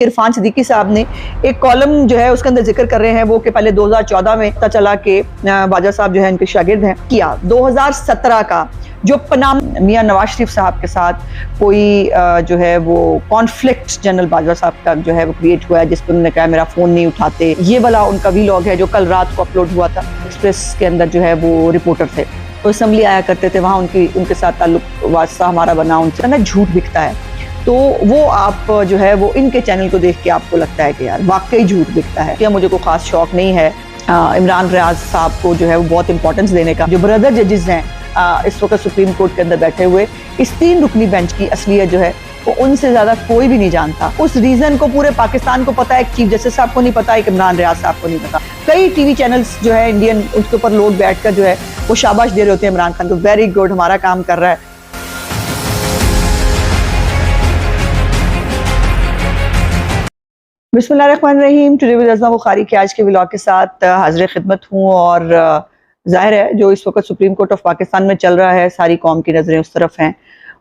इरफान सिद्दीकी साहब ने एक कॉलम जो है उसके अंदर जिक्र कर रहे हैं वो कि पहले 2014 में पता चला कि बाजा साहब जो है इनके शागिर्द हैं। किया 2017 का जो पनाम मियां नवाज शरीफ साहब के साथ कोई जो है वो कॉन्फ्लिक्ट जनरल बाजवा साहब का जो है वो क्रिएट हुआ है, जिस पर उन्होंने कहा मेरा फोन नहीं उठाते। ये वाला उनका वीलॉग है जो कल रात को अपलोड हुआ था। एक्सप्रेस के अंदर जो है वो रिपोर्टर थे, तो असम्बली आया करते थे, वहाँ उनके साथ ताल्लुक वास्ता हमारा बना, उनसे ना झूठ बिकता है। तो वो आप जो है वो इनके चैनल को देख के आपको लगता है कि यार वाकई झूठ बिकता है। क्या मुझे कोई खास शौक नहीं है इमरान रियाज साहब को जो है वो बहुत इंपॉर्टेंस देने का। जो ब्रदर जजेस हैं इस वक्त सुप्रीम कोर्ट के अंदर बैठे हुए, इस 3 रुकनी बेंच की असलियत जो है वो उनसे ज्यादा कोई भी नहीं जानता। उस रीजन को पूरे पाकिस्तान को पता है, चीफ जस्टिस साहब को नहीं पता, एक इमरान रियाज साहब को नहीं पता। कई टीवी चैनल्स जो है इंडियन, उसके ऊपर लोग बैठकर जो है वो शाबाश दे रहे होते हैं इमरान खान को, वेरी गुड हमारा काम कर रहा है। बिस्मिल्लाहिर्रहमानिर्रहीम। टुडे विद अज़मा बुखारी के आज के व्लॉग के साथ हाजिर खिदमत हूँ। और जाहिर है जो इस वक्त सुप्रीम कोर्ट ऑफ पाकिस्तान में चल रहा है, सारी कौम की नज़रें उस तरफ हैं।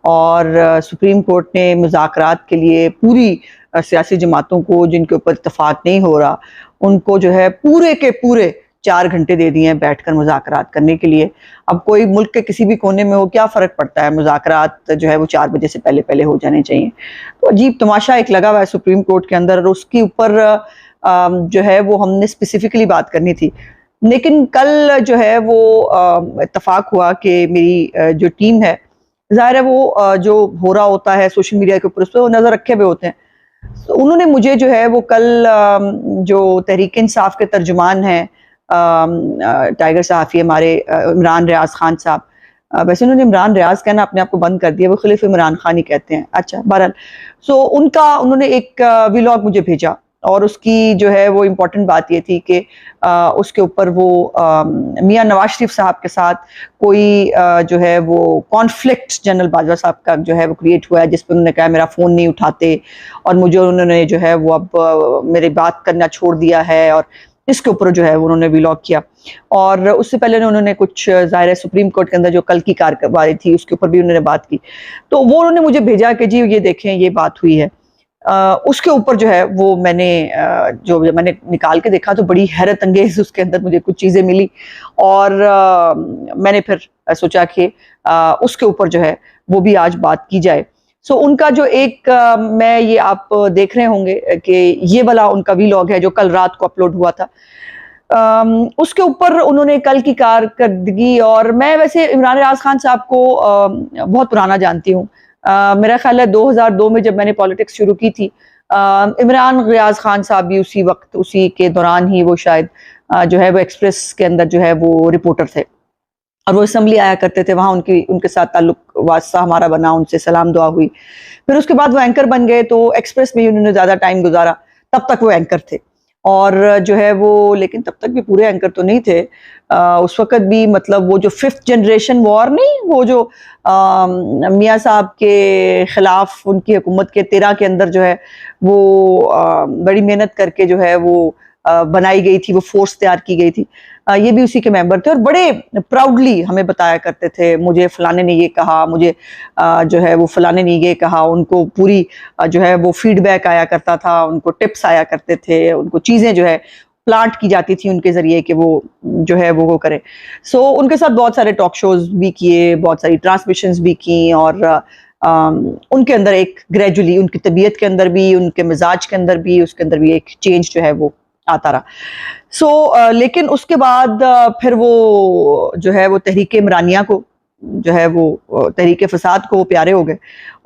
और सुप्रीम कोर्ट ने मुज़ाकरात के लिए पूरी सियासी जमातों को जिनके ऊपर इत्तफाक नहीं हो रहा, उनको जो है पूरे के पूरे 4 घंटे दे दिए हैं बैठकर मुज़ाकरात करने के लिए। अब कोई मुल्क के किसी भी कोने में हो, क्या फ़र्क पड़ता है, मुज़ाकरात जो है वो 4 बजे से पहले पहले हो जाने चाहिए। तो अजीब तमाशा एक लगा हुआ है सुप्रीम कोर्ट के अंदर, और उसके ऊपर जो है वो हमने स्पेसिफिकली बात करनी थी। लेकिन कल जो है वो इत्तफाक हुआ कि मेरी जो टीम है, ज़ाहिर है वो जो हो रहा होता है सोशल मीडिया के ऊपर उस पर वो नज़र रखे हुए होते हैं। तो उन्होंने मुझे जो है वो कल जो तहरीक इंसाफ के तर्जुमान हैं, टाइगर सहाफ़ी हमारे इमरान रियाज खान साहब, वैसे उन्होंने इमरान रियाज कहना अपने आप को बंद कर दिया, वो खलीफ इमरान खान ही कहते हैं। अच्छा बहरहाल, सो उन्होंने एक व्लॉग मुझे भेजा, और उसकी जो है वो इम्पोर्टेंट बात ये थी कि उसके ऊपर वो मियां नवाज शरीफ साहब के साथ कोई जो है वो कॉन्फ्लिक्ट जनरल बाजवा साहब का जो है वो क्रिएट हुआ है, जिस पर उन्होंने कहा मेरा फ़ोन नहीं उठाते और मुझे उन्होंने जो है वो अब मेरी बात करना छोड़ दिया है, और इसके ऊपर जो है उन्होंने व्लॉग किया। और उससे पहले उन्होंने कुछ ज़ाहिर है सुप्रीम कोर्ट के अंदर जो कल की कार्रवाई थी उसके ऊपर भी उन्होंने बात की। तो वो उन्होंने मुझे भेजा कि जी ये देखें ये बात हुई है। उसके ऊपर जो है वो मैंने जो मैंने निकाल के देखा तो बड़ी हैरत अंगेज उसके अंदर मुझे कुछ चीज़ें मिली, और मैंने फिर सोचा कि उसके ऊपर जो है वो भी आज बात की जाए। सो उनका जो एक मैं ये आप देख रहे होंगे कि ये वाला उनका व्लॉग है जो कल रात को अपलोड हुआ था। उसके ऊपर उन्होंने कल की कारकर्दगी, और मैं वैसे इमरान रियाज खान साहब को बहुत पुराना जानती हूँ। मेरा ख्याल है 2002 में जब मैंने पॉलिटिक्स शुरू की थी, इमरान रियाज खान साहब भी उसी वक्त, उसी के दौरान ही वो शायद जो है वो एक्सप्रेस के अंदर जो है वो रिपोर्टर थे, और वो असम्बली आया करते थे, वहाँ उनके साथ ताल्लुक वास्ता हमारा बना, उनसे सलाम दुआ हुई। फिर उसके बाद वो एंकर बन गए, तो एक्सप्रेस में ही उन्होंने ज़्यादा टाइम गुजारा, तब तक वो एंकर थे। और जो है वो, लेकिन तब तक भी पूरे एंकर तो नहीं थे। उस वक़्त भी मतलब वो जो 5th जनरेशन वॉर नहीं, वो जो मियाँ साहब के ख़िलाफ़ उनकी हुकूमत के 13 के अंदर जो है वो बड़ी मेहनत करके जो है वो बनाई गई थी, वो फोर्स तैयार की गई थी। ये भी उसी के मेंबर थे, और बड़े प्राउडली हमें बताया करते थे, मुझे फलाने ने ये कहा, मुझे जो है वो फलाने ने ये कहा। उनको पूरी जो है वो फीडबैक आया करता था, उनको टिप्स आया करते थे, उनको चीज़ें जो है प्लांट की जाती थी उनके ज़रिए कि वो जो है वो करें। सो उनके साथ बहुत सारे टॉक शोज़ भी किए, बहुत सारी ट्रांसमिशंस भी की, और उनके अंदर एक ग्रेजुअली उनकी तबीयत के अंदर भी, उनके मिजाज के अंदर भी, उसके अंदर भी एक चेंज जो है वो आता रहा। सो लेकिन उसके बाद फिर वो जो है वो तहरीक इमरानिया को जो है वो तहरीक फसाद को वो प्यारे हो गए।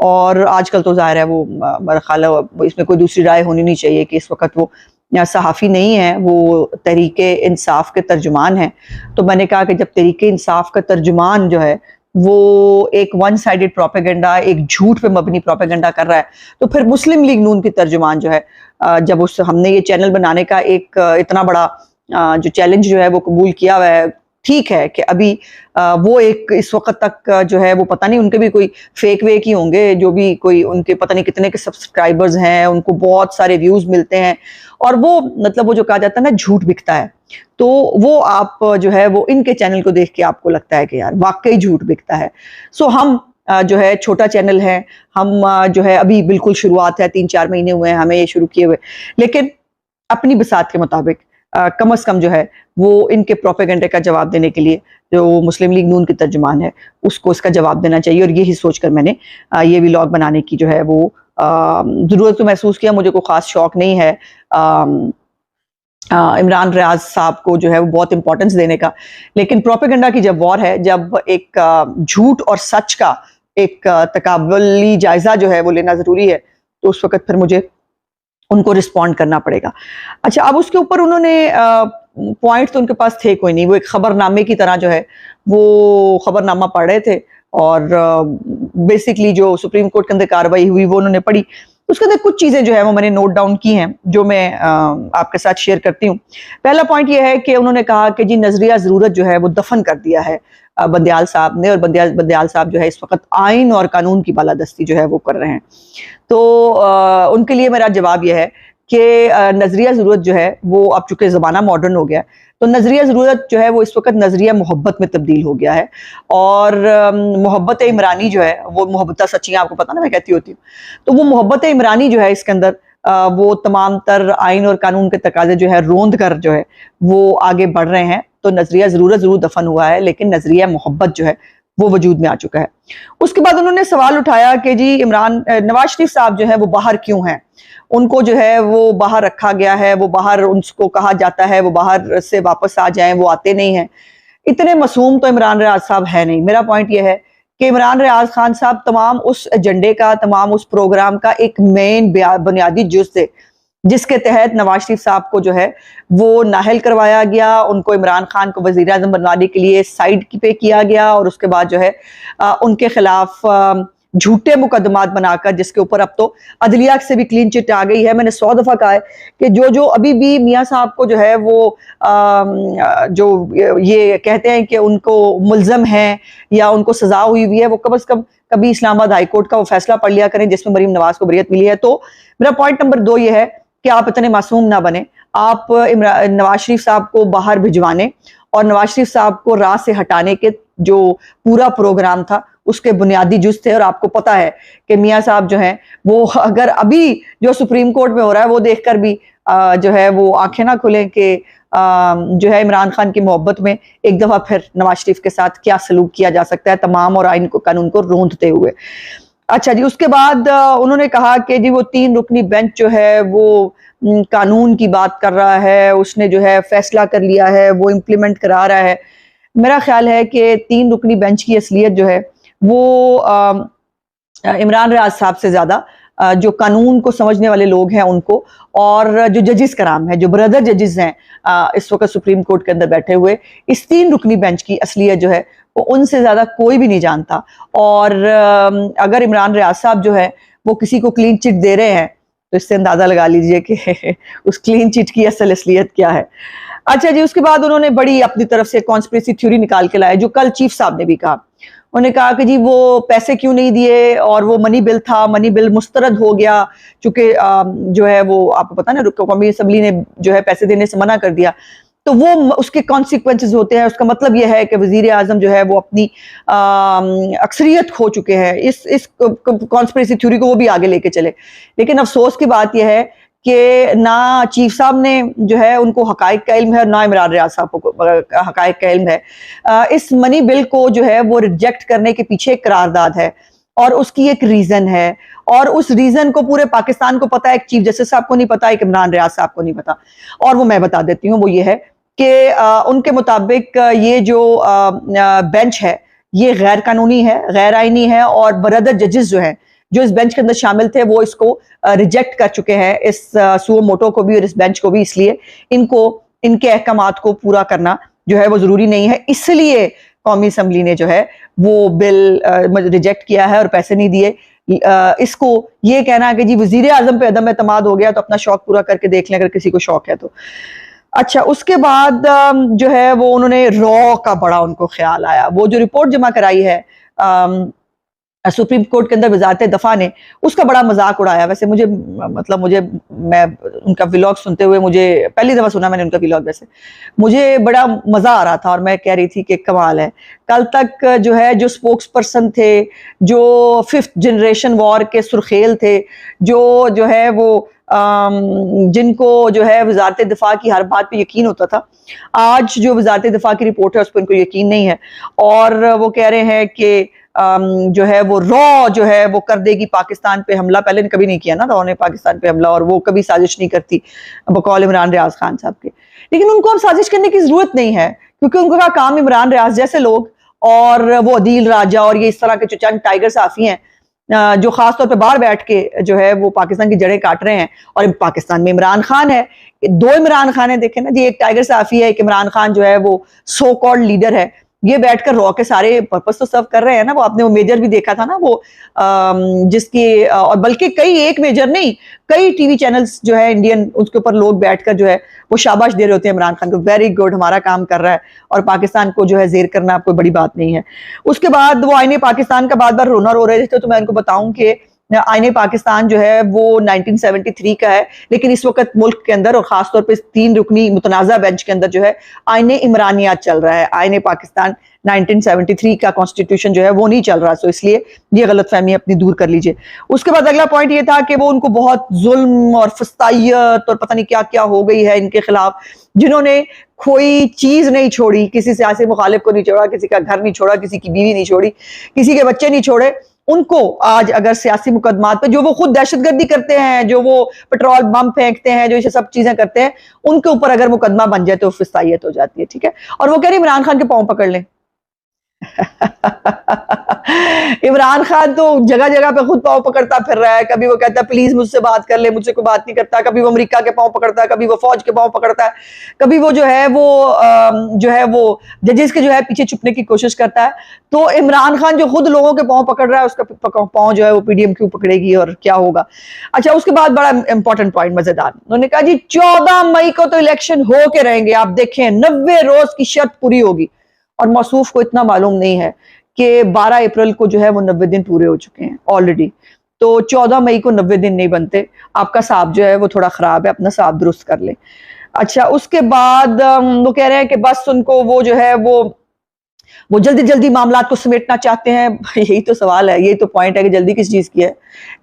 और आजकल तो ज़ाहिर है वो मेरा ख्याल है इसमें कोई दूसरी राय होनी नहीं चाहिए कि इस वक्त वो सहाफ़ी नहीं है, वो तहरीक इंसाफ के तर्जुमान हैं। तो मैंने कहा कि जब तहरीक इंसाफ का तर्जुमान जो है वो एक 1 साइडेड प्रोपेगेंडा, एक झूठ पे मबनी प्रोपेगेंडा कर रहा है, तो फिर मुस्लिम लीग नून की तर्जुमान जो है, जब हमने ये चैनल बनाने का एक इतना बड़ा जो चैलेंज जो है वो कबूल किया हुआ है, ठीक है कि अभी वो एक इस वक्त तक जो है वो पता नहीं, उनके भी कोई फेक वेक ही होंगे, जो भी कोई उनके पता नहीं कितने के सब्सक्राइबर्स हैं, उनको बहुत सारे व्यूज मिलते हैं, और वो मतलब वो जो कहा जाता है ना झूठ बिकता है। तो वो आप जो है वो इनके चैनल को देख के आपको लगता है कि यार वाकई झूठ बिकता है। सो हम जो है छोटा चैनल है, हम जो है अभी बिल्कुल शुरुआत है, 3-4 महीने हुए हैं हमें ये शुरू किए हुए, लेकिन अपनी बिसात के मुताबिक कम से कम जो है वो इनके प्रोपेगेंडे का जवाब देने के लिए जो मुस्लिम लीग नून की तर्जुमान है उसको इसका जवाब देना चाहिए। और यही सोचकर मैंने ये व्लॉग बनाने की जो है वो ज़रूरत तो महसूस किया। मुझे कोई ख़ास शौक नहीं है इमरान रियाज साहब को जो है वो बहुत इंपॉर्टेंस देने का, लेकिन प्रोपेगेंडा की जब वॉर है, जब एक झूठ और सच का एक तकाबली जायजा जो है वो लेना ज़रूरी है, तो उस वक़्त फिर मुझे उनको रिस्पॉन्ड करना पड़ेगा। अच्छा, अब उसके ऊपर उन्होंने पॉइंट तो उनके पास थे कोई नहीं, वो एक खबरनामे की तरह जो है वो खबरनामा पढ़ रहे थे और बेसिकली जो सुप्रीम कोर्ट के अंदर कार्रवाई हुई वो उन्होंने पढ़ी। उसके अंदर कुछ चीजें जो है वो मैंने नोट डाउन की हैं जो मैं आपके साथ शेयर करती हूँ। पहला पॉइंट ये है कि उन्होंने कहा कि जी नजरिया जरूरत जो है वो दफन कर दिया है बंदयाल साहब ने, और बंदयाल साहब जो है इस वक्त आइन और कानून की बालादस्ती जो है वो कर रहे हैं। तो उनके लिए मेरा जवाब यह है कि नजरिया जरूरत जो है वो अब चूंकि जमाना मॉडर्न हो गया, तो नजरिया जरूरत जो है वो इस वक्त नजरिया मोहब्बत में तब्दील हो गया है। और मोहब्बत इमरानी जो है वो मोहब्बत सच्ची, आपको पता ना मैं कहती होती हूँ, तो वो मोहब्बत इमरानी जो है इसके अंदर वो तमाम तर आइन और कानून के तकाजे जो है रोंद कर जो है वो आगे बढ़ रहे हैं। तो नजरिया जरूरत जरूर दफन हुआ है, लेकिन नजरिया मोहब्बत जो है वो वजूद में आ चुका है। उसके बाद उन्होंने सवाल उठाया कि जी नवाज शरीफ साहब जो है वो बाहर क्यों हैं, उनको जो है वो बाहर रखा गया है, वो बाहर उनको कहा जाता है वो बाहर से वापस आ जाएं, वो आते नहीं हैं। इतने मासूम तो इमरान रियाज साहब है नहीं। मेरा पॉइंट ये है कि इमरान रियाज खान साहब तमाम उस एजेंडे का, तमाम उस प्रोग्राम का एक मेन बुनियादी जुज़ थे जिसके तहत नवाज शरीफ साहब को जो है वो नाहल करवाया गया, उनको इमरान खान को वजीर आज़म बनवाने के लिए साइड पे किया गया, और उसके बाद जो है उनके खिलाफ झूठे मुकदमात बनाकर, जिसके ऊपर अब तो अदलिया से भी क्लीन चिट आ गई है। मैंने 100 दफा कहा है कि जो अभी भी मियाँ साहब को जो है वो जो ये कहते हैं कि उनको मुल्जम है या उनको सजा हुई है, वो कम से कम कभी इस्लामाबाद हाई कोर्ट का वो फैसला पढ़ लिया करें जिसमें मरीम नवाज को बरियत मिली है। तो मेरा पॉइंट नंबर 2 ये है कि आप इतने मासूम ना बने, आप नवाज शरीफ साहब को बाहर भिजवाने और नवाज शरीफ साहब को राह से हटाने के जो पूरा प्रोग्राम था उसके बुनियादी जुज थे। और आपको पता है कि मियाँ साहब जो हैं वो अगर अभी जो सुप्रीम कोर्ट में हो रहा है वो देखकर भी जो है वो आंखें ना खुलें कि जो है इमरान खान की मोहब्बत में एक दफा फिर नवाज शरीफ के साथ क्या सलूक किया जा सकता है, तमाम और आइन को कानून को रोंदते हुए। अच्छा जी, उसके बाद उन्होंने कहा कि जी वो 3 रुकनी बेंच जो है वो कानून की बात कर रहा है, उसने जो है फैसला कर लिया है, वो इम्प्लीमेंट करा रहा है। मेरा ख्याल है कि 3 रुकनी बेंच की असलियत जो है वो इमरान रियाज साहब से ज्यादा जो कानून को समझने वाले लोग हैं उनको, और जो जजिस कराम है, जो ब्रदर जजिस हैं इस वक्त सुप्रीम कोर्ट के अंदर बैठे हुए, इस 3 रुकनी बेंच की असलियत जो है वो उनसे ज्यादा कोई भी नहीं जानता। और अगर इमरान रियाज साहब जो है वो किसी को क्लीन चिट दे रहे हैं तो इससे अंदाजा लगा लीजिए कि उस क्लीन चिट की असल असलियत क्या है। अच्छा जी, उसके बाद उन्होंने बड़ी अपनी तरफ से कॉन्स्पिरेसी थ्योरी निकाल के लाया, जो कल चीफ साहब ने भी कहा। उन्होंने कहा कि जी वो पैसे क्यों नहीं दिए, और वो मनी बिल था, मनी बिल मुस्तरद हो गया चूंकि जो है वो आपको पता ना कौमी असम्बली ने जो है पैसे देने से मना कर दिया, तो वो उसके कॉन्सिक्वेंसेस होते हैं। उसका मतलब यह है कि वजीर आजम जो है वो अपनी अक्सरियत खो चुके हैं। इस कॉन्स्पिरेसी थ्योरी को वो भी आगे लेके चले, लेकिन अफसोस की बात यह है कि ना चीफ साहब ने जो है उनको हकायक का इल्म है, ना इमरान रियाज साहब को हकायक का इल्म है। इस मनी बिल को जो है वो रिजेक्ट करने के पीछे एक करारदाद है और उसकी एक रीजन है, और उस रीजन को पूरे पाकिस्तान को पता है, एक चीफ जस्टिस साहब को नहीं पता, एक इमरान रियाज साहब को नहीं पता, और वो मैं बता देती हूँ। वो ये है कि उनके मुताबिक ये जो बेंच है ये गैर कानूनी है, गैर आईनी है, और ब्रदर जजेस जो हैं जो इस बेंच के अंदर शामिल थे वो इसको रिजेक्ट कर चुके हैं, इस सुओ मोटो को भी और इस बेंच को भी। इसलिए इनको इनके अहकामात को पूरा करना जो है वो जरूरी नहीं है, इसलिए कौमी असम्बली ने जो है वो बिल रिजेक्ट किया है और पैसे नहीं दिए। इसको ये कहना है कि जी वजीर आजम पे अदम एतमाद हो गया तो अपना शौक पूरा करके देख लें अगर किसी को शौक है तो। अच्छा, उसके बाद जो है वो उन्होंने रॉ का बड़ा उनको ख्याल आया। वो जो रिपोर्ट जमा कराई है सुप्रीम कोर्ट के अंदर वजारत दफा ने, उसका बड़ा मजाक उड़ाया। वैसे मुझे मैं उनका व्लॉग सुनते हुए, मुझे पहली दफा सुना मैंने उनका व्लॉग, वैसे मुझे बड़ा मजा आ रहा था और मैं कह रही थी कि कमाल है। कल तक जो है जो स्पोक्स पर्सन थे, जो 5th जनरेशन वॉर के सुर्खेल थे, जो है वो जिनको जो है वजारत दिफा की हर बात पे यकीन होता था, आज जो वजारत दिफा की रिपोर्ट है उस पर उनको यकीन नहीं है और वो कह रहे हैं कि जो है वो रॉ जो है वो कर देगी पाकिस्तान पे हमला। पहले ने कभी नहीं किया ना रॉ ने पाकिस्तान पे हमला, और वो कभी साजिश नहीं करती बकौल इमरान रियाज खान साहब के। लेकिन उनको अब साजिश करने की जरूरत नहीं है, क्योंकि उनका काम इमरान रियाज जैसे लोग और वो अदील राजा और ये इस तरह के जो चंद टाइगर साफी हैं जो खास तौर पे बाहर बैठ के जो है वो पाकिस्तान की जड़ें काट रहे हैं। और पाकिस्तान में इमरान खान है, 2 इमरान खान है, देखे ना जी, एक टाइगर साफी है, एक इमरान खान जो है वो सो कॉल्ड लीडर है। ये बैठकर रॉ के सारे पर्पस तो सर्व कर रहे हैं ना। वो आपने वो मेजर भी देखा था ना, वो जिसकी और बल्कि कई, एक मेजर नहीं, कई टीवी चैनल्स जो है इंडियन, उसके ऊपर लोग बैठकर जो है वो शाबाश दे रहे होते हैं इमरान खान को, वेरी गुड, हमारा काम कर रहा है और पाकिस्तान को जो है जेर करना कोई बड़ी बात नहीं है। उसके बाद वो आईने पाकिस्तान का बार बार रोना रो रहे थे, तो मैं उनको बताऊं कि आईने पाकिस्तान जो है वो 1973 का है, लेकिन इस वक्त मुल्क के अंदर और खासतौर पे 3 रुकनी मुतनाज़ा बेंच के अंदर जो है आईने इमरानिया चल रहा है। आईने पाकिस्तान 1973 का कॉन्स्टिट्यूशन जो है वो नहीं चल रहा, सो इसलिए ये गलतफहमी अपनी दूर कर लीजिए। उसके बाद अगला पॉइंट ये था कि वो उनको बहुत जुल्म और फस्तायत और पता नहीं क्या क्या हो गई है इनके खिलाफ, जिन्होंने कोई चीज नहीं छोड़ी, किसी सियासी मुखालिफ को नहीं छोड़ा, किसी का घर नहीं छोड़ा, किसी की बीवी नहीं छोड़ी, किसी के बच्चे नहीं छोड़े। उनको आज अगर सियासी मुकदमात पे, जो वो खुद दहशतगर्दी करते हैं, जो वो पेट्रोल बम फेंकते हैं, जो ये सब चीजें करते हैं, उनके ऊपर अगर मुकदमा बन जाए तो फिसायत हो जाती है, ठीक है। और वो कह रही इमरान खान के पांव पकड़ लें। इमरान खान तो जगह जगह पे खुद पांव पकड़ता फिर रहा है। कभी वो कहता है प्लीज मुझसे बात कर ले, मुझसे कोई बात नहीं करता, कभी वो अमेरिका के पांव पकड़ता है, कभी वो फौज के पांव पकड़ता है, कभी वो जो है वो जजेस के जो है पीछे छुपने की कोशिश करता है। तो इमरान खान जो खुद लोगों के पांव पकड़ रहा है, उसका पांव जो है वो पीडीएम क्यों पकड़ेगी और क्या होगा। अच्छा, उसके बाद बड़ा इंपॉर्टेंट पॉइंट मजेदार, उन्होंने कहा जी 14 मई को तो इलेक्शन हो के रहेंगे, आप देखें 90 रोज की शर्त पूरी होगी। और मौसूफ को इतना मालूम नहीं है कि 12 अप्रैल को जो है वो 90 दिन पूरे हो चुके हैं ऑलरेडी। तो 14 मई को 90 दिन नहीं बनते, आपका साहब जो है वो थोड़ा खराब है, अपना साहब दुरुस्त कर ले। अच्छा, उसके बाद वो कह रहे हैं कि बस उनको वो जो है वो जल्दी जल्दी मामलात को समेटना चाहते हैं। यही तो सवाल है, यही तो पॉइंट है कि जल्दी किस चीज की है,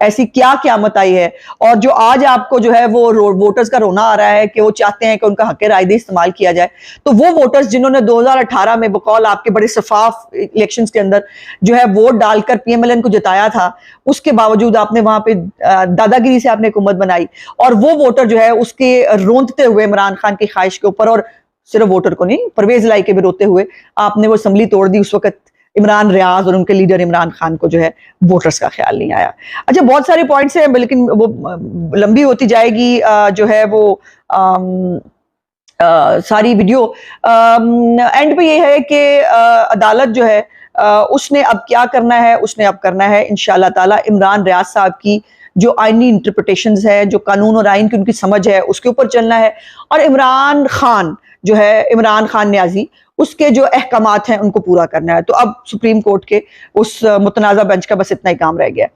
ऐसी क्या क़यामत आई है। और जो आज आपको जो है वो वोटर्स का रोना आ रहा है कि वो चाहते हैं कि उनका हक राय इस्तेमाल किया जाए, तो वो वोटर्स जिन्होंने 2018 में बकौल आपके बड़े शफाफ इलेक्शंस के अंदर जो है वोट डालकर पीएमएलएन को जिताया था, उसके बावजूद आपने वहां पे दादागिरी से आपने हुकूमत बनाई, और वो वोटर जो है उसके रोंदते हुए इमरान खान की ख्वाहिश के ऊपर, और सिर्फ वोटर को नहीं, परवेज लाई के भी रोते हुए आपने वो असम्बली तोड़ दी। उस वक्त इमरान रियाज और उनके लीडर इमरान खान को जो है वोटर्स का ख्याल नहीं आया। अच्छा, बहुत सारे पॉइंट्स हैं, लेकिन वो लंबी होती जाएगी जो है वो सारी वीडियो। एंड पे ये है कि अदालत जो है उसने अब क्या करना है, उसने अब करना है इंशाअल्लाह ताला इमरान रियाज साहब की जो आईनी इंटरप्रिटेशंस है, जो कानून और आइन की उनकी समझ है, उसके ऊपर चलना है। और इमरान खान जो है, इमरान खान न्याजी, उसके जो अहकामात हैं उनको पूरा करना है। तो अब सुप्रीम कोर्ट के उस मुतनाज़ा बेंच का बस इतना ही काम रह गया।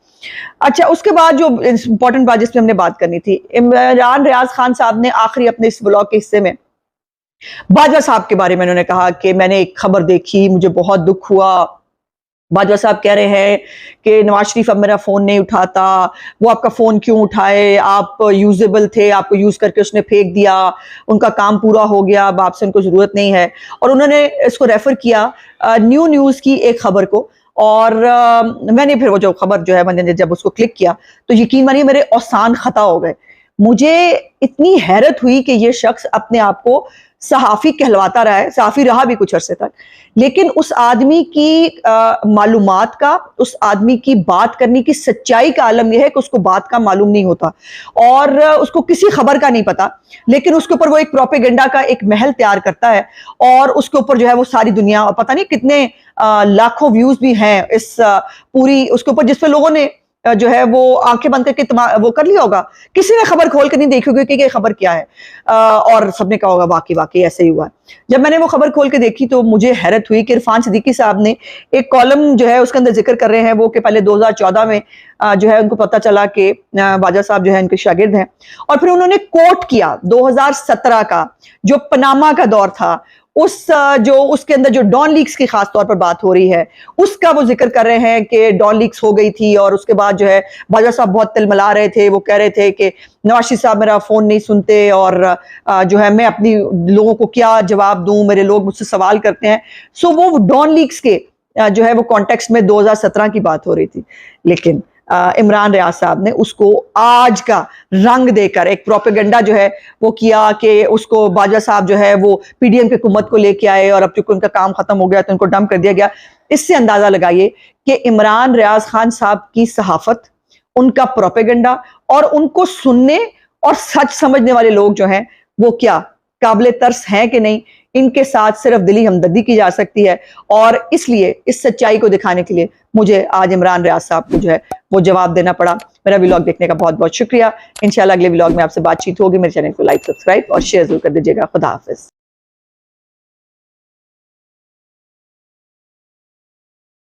अच्छा, उसके बाद जो इंपॉर्टेंट बात जिसमें हमने बात करनी थी, इमरान रियाज खान साहब ने आखिरी अपने इस ब्लॉग के हिस्से में बाजवा साहब के बारे में उन्होंने कहा कि मैंने एक खबर देखी, मुझे बहुत दुख हुआ। बाजवा साहब कह रहे हैं कि नवाज शरीफ अब मेरा फोन नहीं उठाता, वो आपका फोन क्यों उठाए, आप यूजेबल थे, आपको यूज करके उसने फेंक दिया, उनका काम पूरा हो गया, अब आपसे उनको जरूरत नहीं है। और उन्होंने इसको रेफर किया न्यूज़ की एक खबर को, और मैंने फिर वो जो खबर जो है मैंने जब उसको क्लिक किया तो यकीन मानिए मेरे औसान खता हो गए। मुझे इतनी हैरत हुई कि ये शख्स अपने आप को सहाफी कहलवाता रहा है, सहाफी रहा भी कुछ अरसे तक, लेकिन उस आदमी की मालूमात का, उस आदमी की बात करने की सच्चाई का आलम यह है कि उसको बात का मालूम नहीं होता और उसको किसी खबर का नहीं पता, लेकिन उसके ऊपर वो एक प्रोपेगेंडा का एक महल तैयार करता है और उसके ऊपर जो है वो सारी दुनिया, और पता नहीं कितने लाखों व्यूज भी हैं इस पूरी उसके ऊपर, जिसपे लोगों ने जो है वो आंखें बंद करके वो कर लिया होगा, किसी ने खबर खोल कर नहीं देखी होगी कि ये खबर क्या है, और सबने कहा होगा वाकई वाकई ऐसे ही हुआ है। जब मैंने वो खबर खोल के देखी तो मुझे हैरत हुई कि इरफान सिद्दीकी साहब ने एक कॉलम जो है उसके अंदर जिक्र कर रहे हैं वो कि पहले 2014 में जो है उनको पता चला कि बाजा साहब जो है इनके शागिर्द हैं, और फिर उन्होंने कोट किया 2017 का जो पनामा का दौर था, जो उसके अंदर जो डॉन लीक्स की खास तौर पर बात हो रही है उसका वो जिक्र कर रहे हैं कि डॉन लीक्स हो गई थी, और उसके बाद जो है बाजा साहब बहुत तिलमिला रहे थे, वो कह रहे थे कि नवाज शरीफ साहब मेरा फोन नहीं सुनते और जो है मैं अपनी लोगों को क्या जवाब दूं, मेरे लोग मुझसे सवाल करते हैं। सो वो डॉन लीक्स के जो है वो कॉन्टेक्स्ट में 2017 की बात हो रही थी, लेकिन इमरान रियाज साहब ने उसको आज का रंग देकर एक प्रोपेगेंडा जो है वो किया कि उसको बाजा साहब जो है वो पीडीएम की हुकूमत को लेके आए और अब चूंकि उनका काम खत्म हो गया तो उनको डंप कर दिया गया। इससे अंदाजा लगाइए कि इमरान रियाज खान साहब की सहाफत, उनका प्रोपेगेंडा और उनको सुनने और सच समझने वाले लोग जो हैं वो क्या काबिले तरस हैं कि नहीं। इनके साथ सिर्फ दिली हमदर्दी की जा सकती है, और इसलिए इस सच्चाई को दिखाने के लिए मुझे आज इमरान रियाज साहब को जो है वो जवाब देना पड़ा। मेरा व्लॉग देखने का बहुत बहुत शुक्रिया। इंशाल्लाह अगले व्लॉग में आपसे बातचीत होगी। मेरे चैनल को लाइक, सब्सक्राइब और शेयर जरूर कर दीजिएगा। खुदा हाफिज।